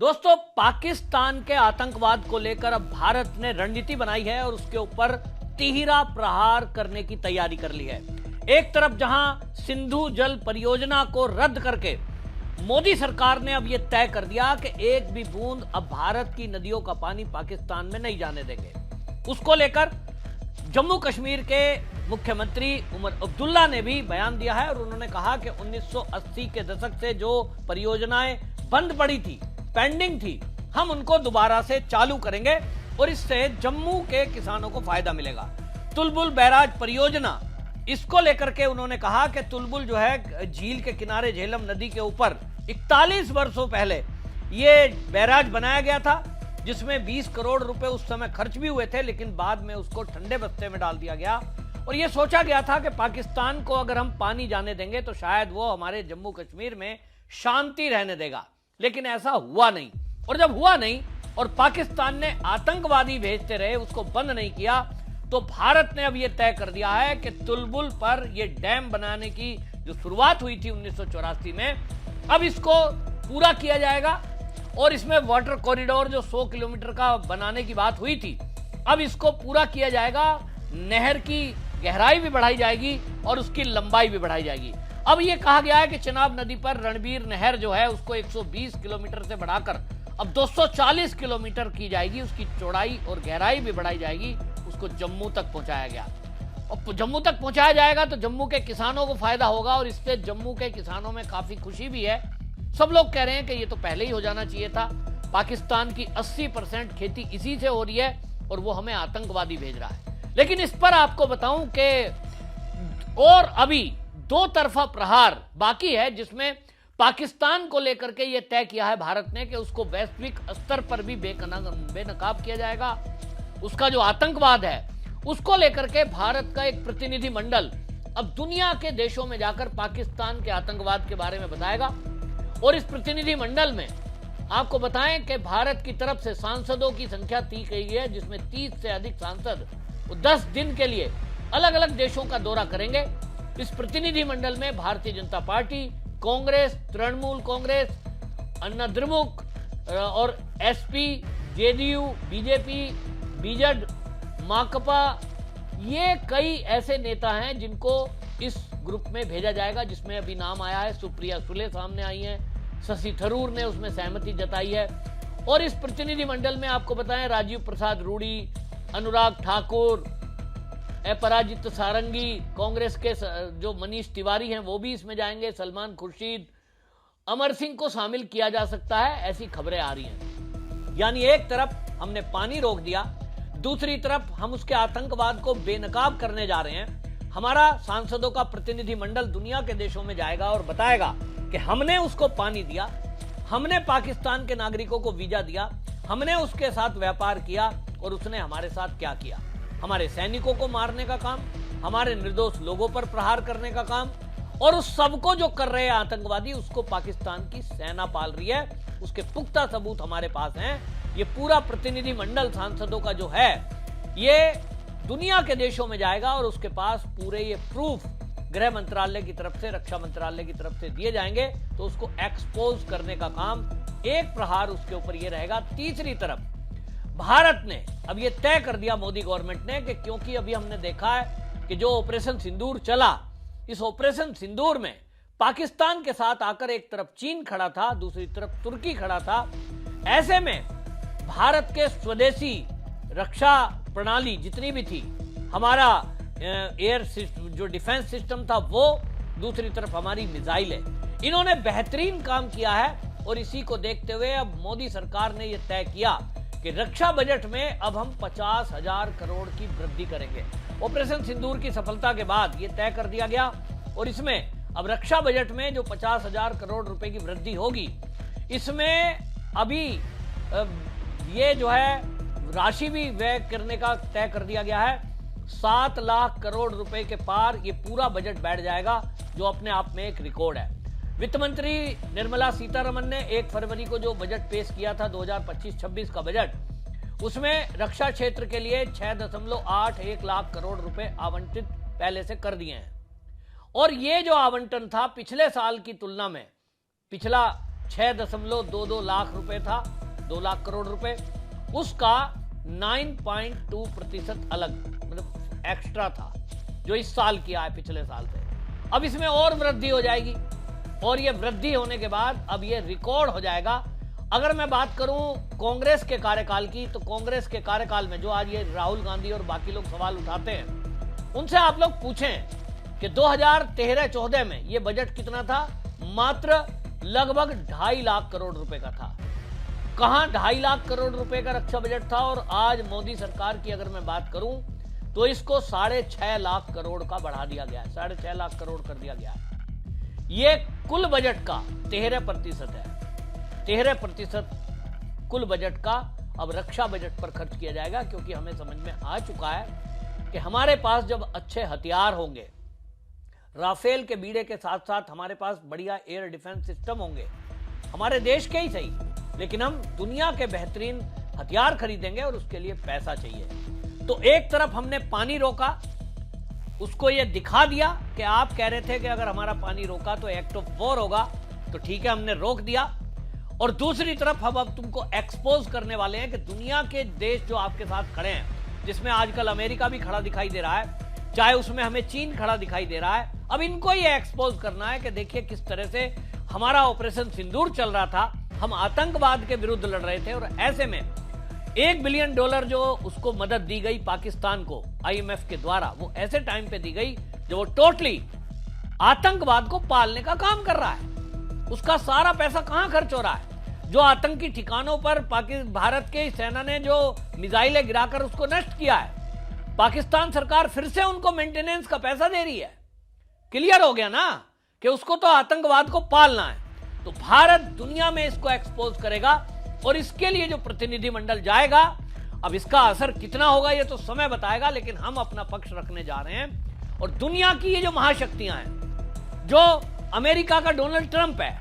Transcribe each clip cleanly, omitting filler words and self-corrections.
दोस्तों, पाकिस्तान के आतंकवाद को लेकर अब भारत ने रणनीति बनाई है और उसके ऊपर तिहरा प्रहार करने की तैयारी कर ली है। एक तरफ जहां सिंधु जल परियोजना को रद्द करके मोदी सरकार ने अब यह तय कर दिया कि एक भी बूंद अब भारत की नदियों का पानी पाकिस्तान में नहीं जाने देंगे। उसको लेकर जम्मू कश्मीर के मुख्यमंत्री उमर अब्दुल्ला ने भी बयान दिया है और उन्होंने कहा कि 1980 के दशक से जो परियोजनाएं बंद पड़ी थी, पेंडिंग थी, हम उनको दोबारा से चालू करेंगे और इससे जम्मू के किसानों को फायदा मिलेगा। तुलबुल बैराज परियोजना, इसको लेकर के उन्होंने कहा कि तुलबुल जो है झील के किनारे झेलम नदी के ऊपर 41 वर्षों पहले ये बैराज बनाया गया था, जिसमें 20 करोड़ रुपए उस समय खर्च भी हुए थे, लेकिन बाद में उसको ठंडे बस्ते में डाल दिया गया और यह सोचा गया था कि पाकिस्तान को अगर हम पानी जाने देंगे तो शायद वो हमारे जम्मू कश्मीर में शांति रहने देगा, लेकिन ऐसा हुआ नहीं। और जब हुआ नहीं और पाकिस्तान ने आतंकवादी भेजते रहे, उसको बंद नहीं किया, तो भारत ने अब यह तय कर दिया है कि तुलबुल पर यह डैम बनाने की जो शुरुआत हुई थी 1984 में, अब इसको पूरा किया जाएगा और इसमें वाटर कॉरिडोर जो 100 किलोमीटर का बनाने की बात हुई थी, अब इसको पूरा किया जाएगा। नहर की गहराई भी बढ़ाई जाएगी और उसकी लंबाई भी बढ़ाई जाएगी। अब यह कहा गया है कि चिनाब नदी पर रणबीर नहर जो है उसको 120 किलोमीटर से बढ़ाकर अब 240 किलोमीटर की जाएगी, उसकी चौड़ाई और गहराई भी बढ़ाई जाएगी, उसको जम्मू तक पहुंचाया गया। और जम्मू तक पहुंचाया जाएगा तो जम्मू के किसानों को फायदा होगा और इससे जम्मू के किसानों में काफी खुशी भी है। सब लोग कह रहे हैं कि ये तो पहले ही हो जाना चाहिए था। पाकिस्तान की 80% खेती इसी से हो रही है और वो हमें आतंकवादी भेज रहा है। लेकिन इस पर आपको बताऊं कि और अभी दो तरफा प्रहार बाकी है, जिसमें पाकिस्तान को लेकर के ये तय किया है भारत ने कि उसको वैश्विक स्तर पर भी बेनकाब किया जाएगा। उसका जो आतंकवाद है उसको लेकर के भारत का एक प्रतिनिधि मंडल अब दुनिया के देशों में जाकर पाकिस्तान के आतंकवाद के बारे में बताएगा। और इस प्रतिनिधि मंडल में आपको बताएं कि भारत की तरफ से सांसदों की संख्या दी गई है, जिसमें 30 से अधिक सांसद 10 दिन के लिए अलग अलग देशों का दौरा करेंगे। इस प्रतिनिधि मंडल में भारतीय जनता पार्टी, कांग्रेस, तृणमूल कांग्रेस, अन्ना द्रमुक और एसपी, जेडीयू, बीजेपी, बीजेड, माकपा, ये कई ऐसे नेता हैं जिनको इस ग्रुप में भेजा जाएगा, जिसमें अभी नाम आया है सुप्रिया सुले सामने आई हैं, शशि थरूर ने उसमें सहमति जताई है। और इस प्रतिनिधि मंडल में आपको बताएं राजीव प्रसाद रूडी, अनुराग ठाकुर, अपराजित सारंगी, कांग्रेस के जो मनीष तिवारी हैं वो भी इसमें जाएंगे, सलमान खुर्शीद, अमर सिंह को शामिल किया जा सकता है, ऐसी खबरें आ रही हैं। यानी एक तरफ हमने पानी रोक दिया, दूसरी तरफ हम उसके आतंकवाद को बेनकाब करने जा रहे हैं। हमारा सांसदों का प्रतिनिधि मंडल दुनिया के देशों में जाएगा और बताएगा कि हमने उसको पानी दिया, हमने पाकिस्तान के नागरिकों को वीजा दिया, हमने उसके साथ व्यापार किया और उसने हमारे साथ क्या किया। हमारे सैनिकों को मारने का काम, हमारे निर्दोष लोगों पर प्रहार करने का काम, और उस सबको जो कर रहे हैं आतंकवादी, उसको पाकिस्तान की सेना पाल रही है। उसके पुख्ता सबूत हमारे पास हैं। ये पूरा प्रतिनिधि मंडल सांसदों का जो है ये दुनिया के देशों में जाएगा और उसके पास पूरे ये प्रूफ गृह मंत्रालय की तरफ से, रक्षा मंत्रालय की तरफ से दिए जाएंगे, तो उसको एक्सपोज करने का काम, एक प्रहार उसके ऊपर ये रहेगा। तीसरी तरफ भारत ने अब ये तय कर दिया, मोदी गवर्नमेंट ने, कि क्योंकि अभी हमने देखा है कि जो ऑपरेशन सिंदूर चला, इस ऑपरेशन सिंदूर में पाकिस्तान के साथ आकर एक तरफ चीन खड़ा था, दूसरी तरफ तुर्की खड़ा था। ऐसे में भारत के स्वदेशी रक्षा प्रणाली जितनी भी थी, हमारा एयर जो डिफेंस सिस्टम था वो, दूसरी तरफ हमारी मिसाइल है, इन्होंने बेहतरीन काम किया है। और इसी को देखते हुए अब मोदी सरकार ने यह तय किया कि रक्षा बजट में अब हम 50,000 करोड़ की वृद्धि करेंगे। ऑपरेशन सिंदूर की सफलता के बाद यह तय कर दिया गया और इसमें अब रक्षा बजट में जो 50,000 करोड़ रुपए की वृद्धि होगी, इसमें अभी ये जो है राशि भी व्यय करने का तय कर दिया गया है। 7 लाख करोड़ रुपए के पार ये पूरा बजट बैठ जाएगा, जो अपने आप में एक रिकॉर्ड है। वित्त मंत्री निर्मला सीतारमण ने 1 फरवरी को जो बजट पेश किया था 2025-26 का बजट, उसमें रक्षा क्षेत्र के लिए 6.81 लाख करोड़ रुपए आवंटित पहले से कर दिए हैं। और ये जो आवंटन था पिछले साल की तुलना में, पिछला 6.22 लाख रुपए था, 2 लाख करोड़ रुपए, उसका 9.2% अलग मतलब एक्स्ट्रा था जो इस साल किया है पिछले साल से। अब इसमें और वृद्धि हो जाएगी और ये वृद्धि होने के बाद अब ये रिकॉर्ड हो जाएगा। अगर मैं बात करूं कांग्रेस के कार्यकाल की, तो कांग्रेस के कार्यकाल में जो आज ये राहुल गांधी और बाकी लोग सवाल उठाते हैं, उनसे आप लोग पूछें कि 2013-14 में ये बजट कितना था? मात्र लगभग 2.5 लाख करोड़ रुपए का था। कहां 2.5 लाख करोड़ रुपए का रक्षा बजट था, और आज मोदी सरकार की अगर मैं बात करूं तो इसको 6.5 लाख करोड़ का बढ़ा दिया गया है, 6.5 लाख करोड़ कर दिया गया है। ये कुल बजट का 13% है। 13% कुल बजट का अब रक्षा बजट पर खर्च किया जाएगा, क्योंकि हमें समझ में आ चुका है कि हमारे पास जब अच्छे हथियार होंगे, राफेल के बीड़े के साथ साथ हमारे पास बढ़िया एयर डिफेंस सिस्टम होंगे, हमारे देश के ही सही, लेकिन हम दुनिया के बेहतरीन हथियार खरीदेंगे और उसके लिए पैसा चाहिए। तो एक तरफ हमने पानी रोका, उसको ये दिखा दिया कि आप कह रहे थे कि अगर हमारा पानी रोका तो एक्ट ऑफ वॉर होगा, तो ठीक है हमने रोक दिया। और दूसरी तरफ हम अब तुमको एक्सपोज करने वाले हैं कि दुनिया के देश जो आपके साथ खड़े हैं, जिसमें आजकल अमेरिका भी खड़ा दिखाई दे रहा है, चाहे उसमें हमें चीन खड़ा दिखाई दे रहा है, अब इनको ये एक्सपोज करना है कि देखिए किस तरह से हमारा ऑपरेशन सिंदूर चल रहा था, हम आतंकवाद के विरुद्ध लड़ रहे थे, और ऐसे में $1 बिलियन जो उसको मदद दी गई पाकिस्तान को IMF के द्वारा, वो ऐसे टाइम पे दी गई जो वो टोटली आतंकवाद को पालने का काम कर रहा है। उसका सारा पैसा कहां खर्च हो रहा है? जो आतंकी ठिकानों पर भारत के सेना ने जो मिसाइलें गिराकर उसको नष्ट किया है, पाकिस्तान सरकार फिर से उनको मेंटेनेंस का पैसा दे रही है। क्लियर हो गया ना कि उसको तो आतंकवाद को पालना है। तो भारत दुनिया में इसको एक्सपोज करेगा, और इसके लिए जो प्रतिनिधिमंडल जाएगा, अब इसका असर कितना होगा ये तो समय बताएगा, लेकिन हम अपना पक्ष रखने जा रहे हैं। और दुनिया की ये जो महाशक्तियां हैं, जो अमेरिका का डोनाल्ड ट्रंप है,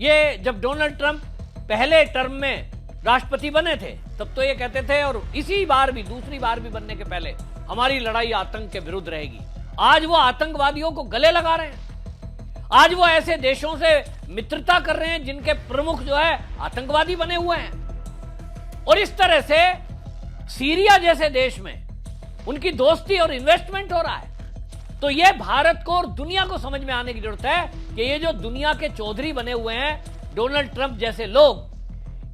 ये जब डोनाल्ड ट्रंप पहले टर्म में राष्ट्रपति बने थे तब तो ये कहते थे, और इसी बार भी, दूसरी बार भी बनने के पहले, हमारी लड़ाई आतंक के विरुद्ध रहेगी। आज वो आतंकवादियों को गले लगा रहे हैं, आज वो ऐसे देशों से मित्रता कर रहे हैं जिनके प्रमुख जो है आतंकवादी बने हुए हैं। और इस तरह से सीरिया जैसे देश में उनकी दोस्ती और इन्वेस्टमेंट हो रहा है। तो ये भारत को और दुनिया को समझ में आने की जरूरत है कि ये जो दुनिया के चौधरी बने हुए हैं डोनाल्ड ट्रंप जैसे लोग,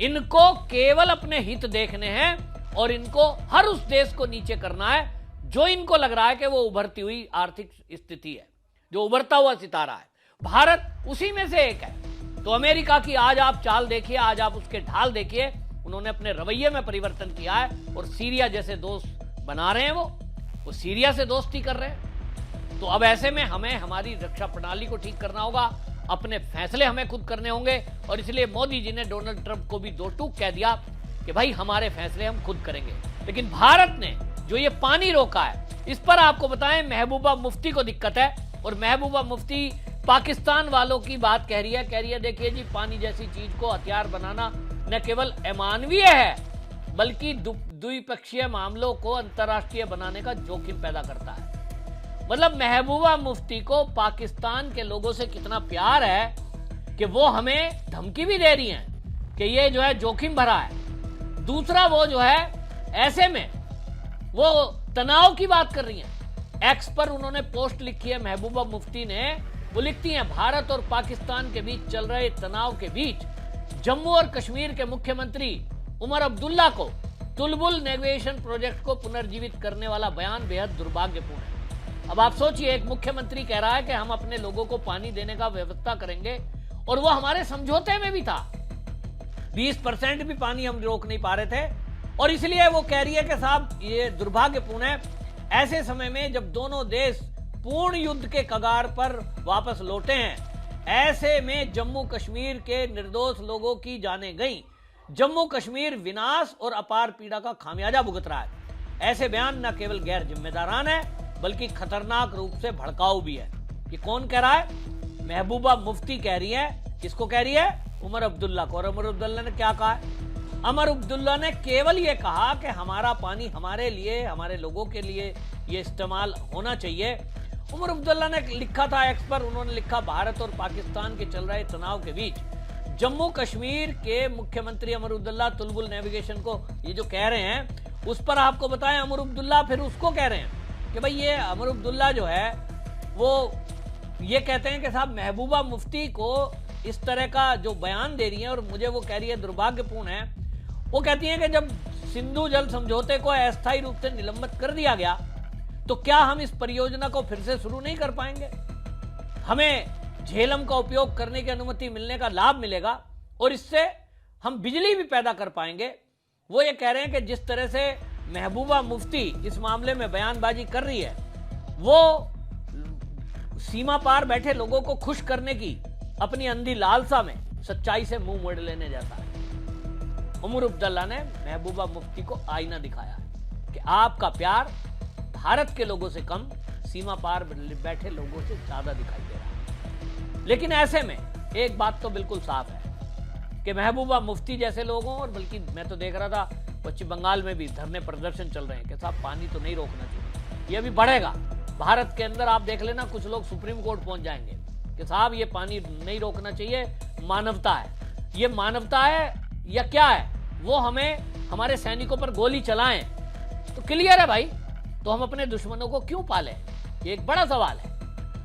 इनको केवल अपने हित देखने हैं और इनको हर उस देश को नीचे करना है जो इनको लग रहा है कि वो उभरती हुई आर्थिक स्थिति है, जो उभरता हुआ सितारा है। भारत उसी में से एक है। तो अमेरिका की आज आप चाल देखिए, आज आप उसके ढाल देखिए, उन्होंने अपने रवैये में परिवर्तन किया है और सीरिया जैसे दोस्त बना रहे हैं। वो सीरिया से दोस्ती कर रहे हैं। तो अब ऐसे में हमें हमारी रक्षा प्रणाली को ठीक करना होगा, अपने फैसले हमें खुद करने होंगे। और इसलिए मोदी जी ने डोनाल्ड ट्रंप को भी दो टूक कह दिया कि भाई हमारे फैसले हम खुद करेंगे। लेकिन भारत ने जो ये पानी रोका है, इस पर आपको बताएं महबूबा मुफ्ती को दिक्कत है। और महबूबा मुफ्ती पाकिस्तान वालों की बात कह रही है देखिए जी, पानी जैसी चीज को हथियार बनाना न केवल अमानवीय है, बल्कि द्विपक्षीय मामलों को अंतर्राष्ट्रीय बनाने का जोखिम पैदा करता है। मतलब महबूबा मुफ्ती को पाकिस्तान के लोगों से कितना प्यार है कि वो हमें धमकी भी दे रही हैं कि ये जो है जोखिम भरा है। दूसरा वो जो है ऐसे में वो तनाव की बात कर रही हैं। एक्स पर उन्होंने पोस्ट लिखी है महबूबा मुफ्ती ने, वो लिखती हैं भारत और पाकिस्तान के बीच चल रहे तनाव के बीच जम्मू और कश्मीर के मुख्यमंत्री उमर अब्दुल्ला को तुलबुल नेविगेशन प्रोजेक्ट को पुनर्जीवित करने वाला बयान बेहद दुर्भाग्यपूर्ण है। अब आप सोचिए, एक मुख्यमंत्री कह रहा है कि हम अपने लोगों को पानी देने का व्यवस्था करेंगे, और वो हमारे समझौते में भी था। 20% भी पानी हम रोक नहीं पा रहे थे, और इसलिए वो कह रही है कि साहब ये दुर्भाग्यपूर्ण है। ऐसे समय में जब दोनों देश पूर्ण युद्ध के कगार पर वापस लौटे हैं, ऐसे में जम्मू कश्मीर के निर्दोष लोगों की जानें गई, जम्मू कश्मीर विनाश और अपार पीड़ा का खामियाजा भुगत रहा है। ऐसे बयान न केवल गैर जिम्मेदारान है, बल्कि खतरनाक रूप से भड़काऊ भी है। ये कौन कह रहा है? महबूबा मुफ्ती कह रही है। किसको कह रही है? उमर अब्दुल्ला को। और उमर अब्दुल्ला ने क्या कहा? उमर अब्दुल्ला ने केवल ये कहा कि हमारा पानी हमारे लिए, हमारे लोगों के लिए ये इस्तेमाल होना चाहिए। उमर अब्दुल्ला ने लिखा था एक्स पर, उन्होंने लिखा भारत और पाकिस्तान के चल रहे तनाव के बीच जम्मू कश्मीर के मुख्यमंत्री उमर अब्दुल्ला तुलबुल नेविगेशन को ये जो कह रहे हैं उस पर आपको बताएं, उमर अब्दुल्ला फिर उसको कह रहे हैं कि भाई ये उमर अब्दुल्ला जो है वो ये कहते हैं कि साहब महबूबा मुफ्ती को इस तरह का जो बयान दे रही है और मुझे वो कह रही है दुर्भाग्यपूर्ण है। वो कहती हैं कि जब सिंधु जल समझौते को अस्थायी रूप से निलंबित कर दिया गया तो क्या हम इस परियोजना को फिर से शुरू नहीं कर पाएंगे? हमें झेलम का उपयोग करने की अनुमति मिलने का लाभ मिलेगा और इससे हम बिजली भी पैदा कर पाएंगे। वो ये कह रहे हैं कि जिस तरह से महबूबा मुफ्ती इस मामले में बयानबाजी कर रही है वो सीमा पार बैठे लोगों को खुश करने की अपनी अंधी लालसा में सच्चाई से मुंह मोड़ लेने जैसा है। उमर अब्दुल्ला ने महबूबा मुफ्ती को आईना दिखाया कि आपका प्यार भारत के लोगों से कम सीमा पार बैठे लोगों से ज्यादा दिखाई दे रहा है। लेकिन ऐसे में एक बात तो बिल्कुल साफ है कि महबूबा मुफ्ती जैसे लोगों और बल्कि मैं तो देख रहा था पश्चिम बंगाल में भी धरने प्रदर्शन चल रहे हैं कि साहब पानी तो नहीं रोकना चाहिए, ये अभी बढ़ेगा। भारत के अंदर आप देख लेना कुछ लोग सुप्रीम कोर्ट पहुंच जाएंगे कि साहब ये पानी नहीं रोकना चाहिए, मानवता है। ये मानवता है या क्या है? वो हमें हमारे सैनिकों पर गोली चलाएं तो क्लियर है भाई, तो हम अपने दुश्मनों को क्यों पालें? ये एक बड़ा सवाल है।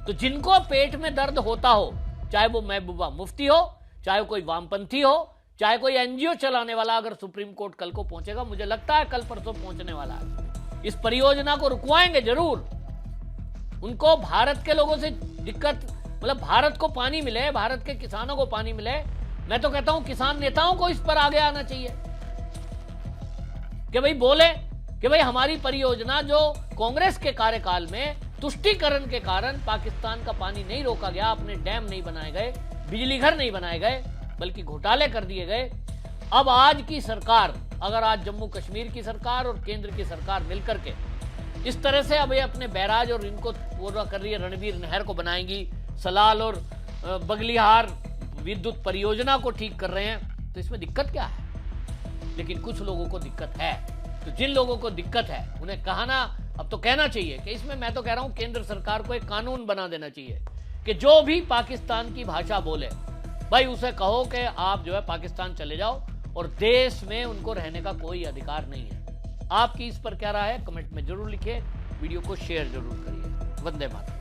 तो जिनको पेट में दर्द होता हो, चाहे वो महबूबा मुफ्ती हो, चाहे कोई वामपंथी हो, चाहे कोई एनजीओ चलाने वाला, अगर सुप्रीम कोर्ट कल को पहुंचेगा, मुझे लगता है कल परसों पहुंचने वाला है, इस परियोजना को रुकवाएंगे जरूर। उनको भारत के लोगों से दिक्कत, मतलब भारत को पानी मिले, भारत के किसानों को पानी मिले। मैं तो कहता हूं किसान नेताओं को इस पर आगे आना चाहिए कि भाई बोले कि भाई हमारी परियोजना जो कांग्रेस के कार्यकाल में तुष्टीकरण के कारण पाकिस्तान का पानी नहीं रोका गया, अपने डैम नहीं बनाए गए, बिजली घर नहीं बनाए गए, बल्कि घोटाले कर दिए गए। अब आज की सरकार, अगर आज जम्मू कश्मीर की सरकार और केंद्र की सरकार मिलकर के इस तरह से अब ये अपने बैराज और इनको पूरा कर रही है, रणवीर नहर को बनाएंगी, सलाल और बगलिहार विद्युत परियोजना को ठीक कर रहे हैं, तो इसमें दिक्कत क्या है? लेकिन कुछ लोगों को दिक्कत है। तो जिन लोगों को दिक्कत है उन्हें कहना, अब तो कहना चाहिए कि इसमें मैं तो कह रहा हूं केंद्र सरकार को एक कानून बना देना चाहिए कि जो भी पाकिस्तान की भाषा बोले भाई उसे कहो कि आप जो है पाकिस्तान चले जाओ और देश में उनको रहने का कोई अधिकार नहीं है। आपकी इस पर क्या राय है? कमेंट में जरूर लिखिए, वीडियो को शेयर जरूर करिए। वंदे मातरम।